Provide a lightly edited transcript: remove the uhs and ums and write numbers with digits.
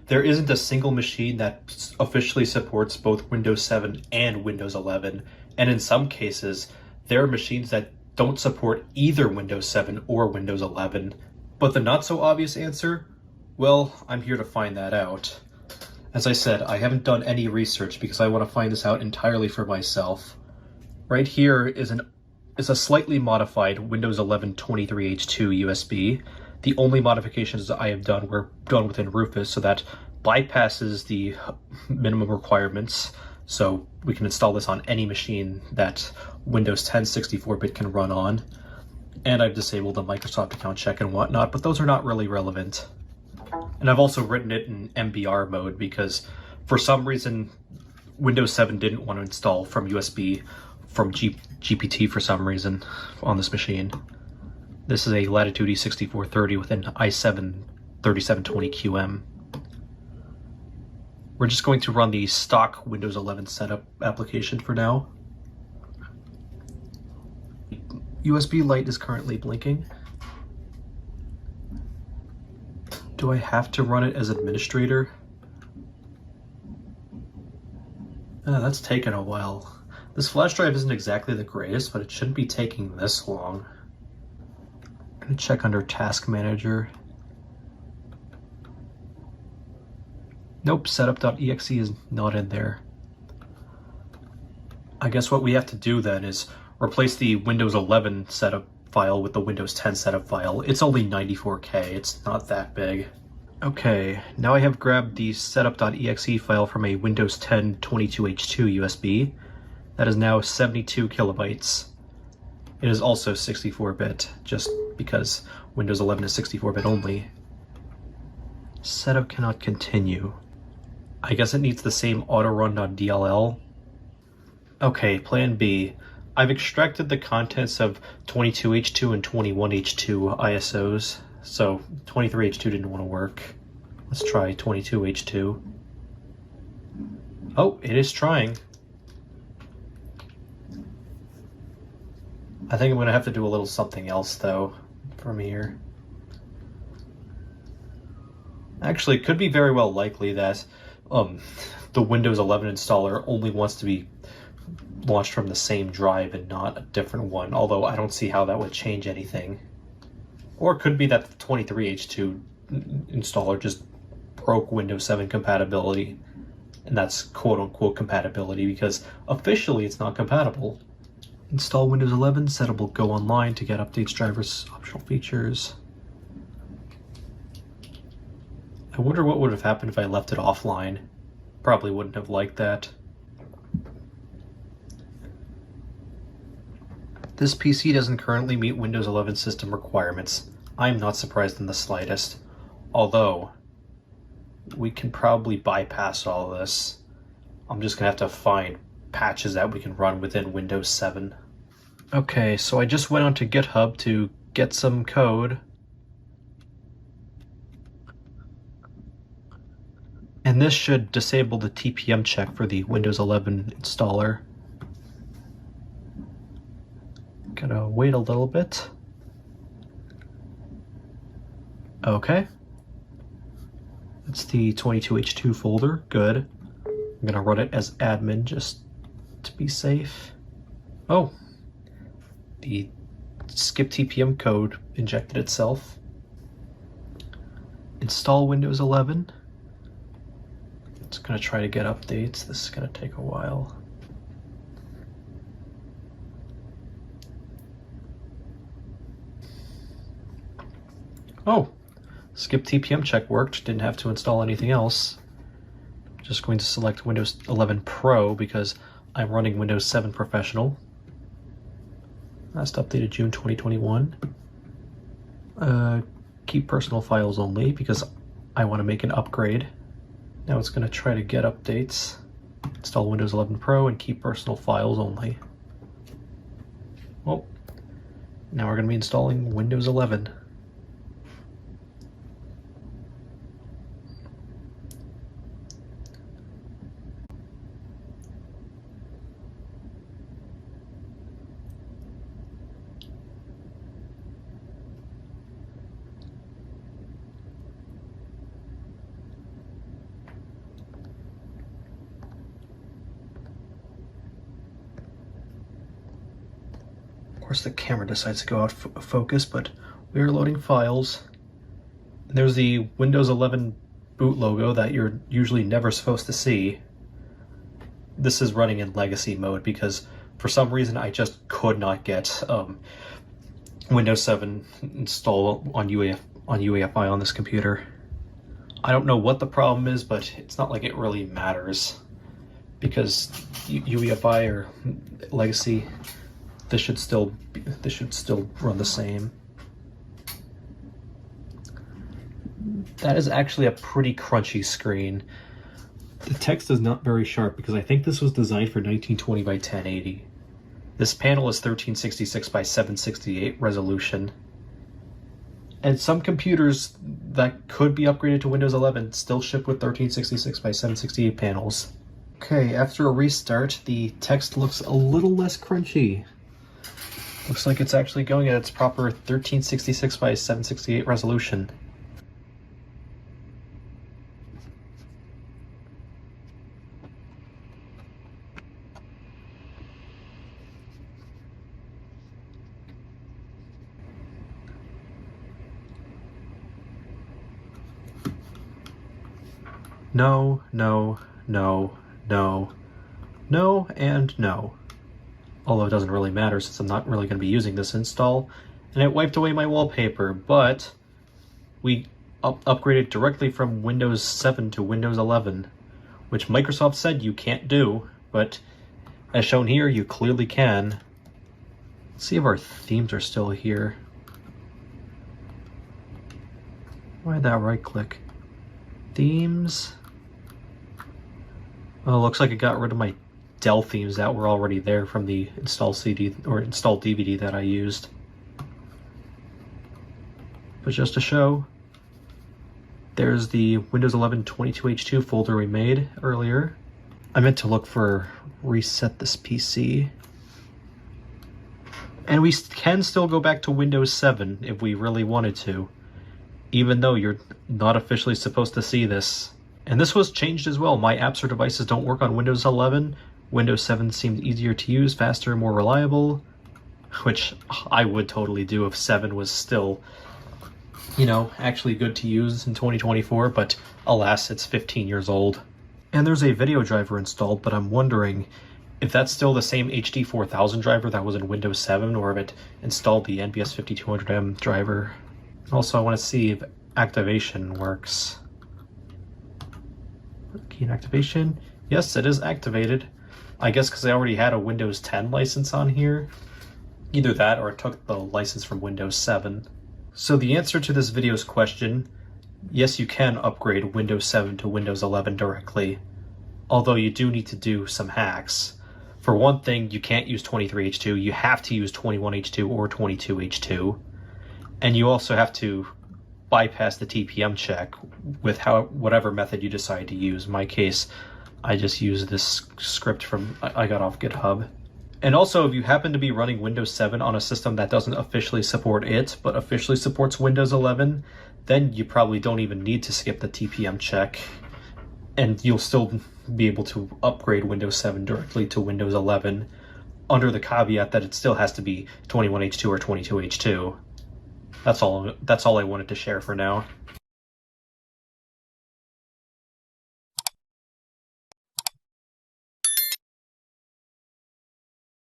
there isn't a single machine that officially supports both Windows 7 and Windows 11, and in some cases, there are machines that don't support either Windows 7 or Windows 11. But the not so obvious answer? Well, I'm here to find that out. As I said, I haven't done any research because I want to find this out entirely for myself. Right here is a slightly modified Windows 11 23H2 USB. The only modifications that I have done were done within Rufus, so that bypasses the minimum requirements, so we can install this on any machine that Windows 10 64-bit can run on. And I've disabled the Microsoft account check and whatnot, but those are not really relevant. And I've also written it in MBR mode because for some reason Windows 7 didn't want to install from USB from GPT for some reason on this machine. This is a Latitude E6430 with an i7 3720QM. We're just going to run the stock Windows 11 setup application for now. USB light is currently blinking. Do I have to run it as administrator? That's taken a while. This flash drive isn't exactly the greatest, but it shouldn't be taking this long. I'm gonna check under Task Manager. Nope, setup.exe is not in there. I guess what we have to do then is replace the Windows 11 setup file with the Windows 10 setup file. It's only 94K, it's not that big. Okay, now I have grabbed the setup.exe file from a Windows 10 22H2 USB. That is now 72 kilobytes. It is also 64-bit, just because Windows 11 is 64-bit only. Setup cannot continue. I guess it needs the same autorun.dll. Okay, plan B. I've extracted the contents of 22H2 and 21H2 ISOs, so 23H2 didn't want to work. Let's try 22H2. Oh, it is trying. I think I'm going to have to do a little something else, though, from here. Actually, it could be very well likely that the Windows 11 installer only wants to be launched from the same drive and not a different one, although I don't see how that would change anything. Or it could be that the 23H2 installer just broke Windows 7 compatibility, and that's quote-unquote compatibility because officially it's not compatible. Install Windows 11, setup will go online to get updates, drivers, optional features. I wonder what would have happened if I left it offline. Probably wouldn't have liked that. This PC doesn't currently meet Windows 11 system requirements. I'm not surprised in the slightest. Although, we can probably bypass all this. I'm just gonna have to find patches that we can run within Windows 7. Okay, so I just went onto GitHub to get some code. And this should disable the TPM check for the Windows 11 installer. Gotta wait a little bit. Okay. It's the 22H2 folder, good. I'm gonna run it as admin just to be safe. Oh, the skip TPM code injected itself. Install Windows 11. It's gonna try to get updates. This is gonna take a while. Oh, skip TPM check worked. Didn't have to install anything else. Just going to select Windows 11 Pro because I'm running Windows 7 Professional. Last updated June 2021. Keep personal files only because I want to make an upgrade. Now it's going to try to get updates. Install Windows 11 Pro and keep personal files only. Well, now we're going to be installing Windows 11. course, the camera decides to go out of focus, but we are loading files. There's the Windows 11 boot logo that you're usually never supposed to see. This is running in legacy mode because for some reason I just could not get Windows 7 installed on UEFI on this computer. I don't know what the problem is, but it's not like it really matters because UEFI or legacy, this should still run the same. That is actually a pretty crunchy screen. The text is not very sharp because I think this was designed for 1920 by 1080. This panel is 1366 by 768 resolution. And some computers that could be upgraded to Windows 11 still ship with 1366 by 768 panels. Okay, after a restart, the text looks a little less crunchy. Looks like it's actually going at its proper 1366 by 768 resolution. No, no, no, no, no, and no. Although it doesn't really matter since I'm not really going to be using this install. And it wiped away my wallpaper, but we upgraded directly from Windows 7 to Windows 11, which Microsoft said you can't do, but as shown here, you clearly can. Let's see if our themes are still here. Why'd that right click? Themes. Oh, looks like it got rid of my Dell themes that were already there from the installed CD or installed DVD that I used. But just to show, there's the Windows 11 22H2 folder we made earlier. I meant to look for reset this PC. And we can still go back to Windows 7 if we really wanted to, even though you're not officially supposed to see this. And this was changed as well. My apps or devices don't work on Windows 11. Windows 7 seemed easier to use, faster, more reliable, which I would totally do if 7 was still, you know, actually good to use in 2024, but alas, it's 15 years old. And there's a video driver installed, but I'm wondering if that's still the same HD 4000 driver that was in Windows 7, or if it installed the NBS 5200M driver. Also, I want to see if activation works. Key and activation. Yes, it is activated. I guess because I already had a Windows 10 license on here. Either that or it took the license from Windows 7. So the answer to this video's question, yes, you can upgrade Windows 7 to Windows 11 directly, although you do need to do some hacks. For one thing, you can't use 23H2, you have to use 21H2 or 22H2, and you also have to bypass the TPM check with whatever method you decide to use. In my case, I just used this script from I got off GitHub. And also, if you happen to be running Windows 7 on a system that doesn't officially support it, but officially supports Windows 11, then you probably don't even need to skip the TPM check, and you'll still be able to upgrade Windows 7 directly to Windows 11, under the caveat that it still has to be 21H2 or 22H2. That's all I wanted to share for now.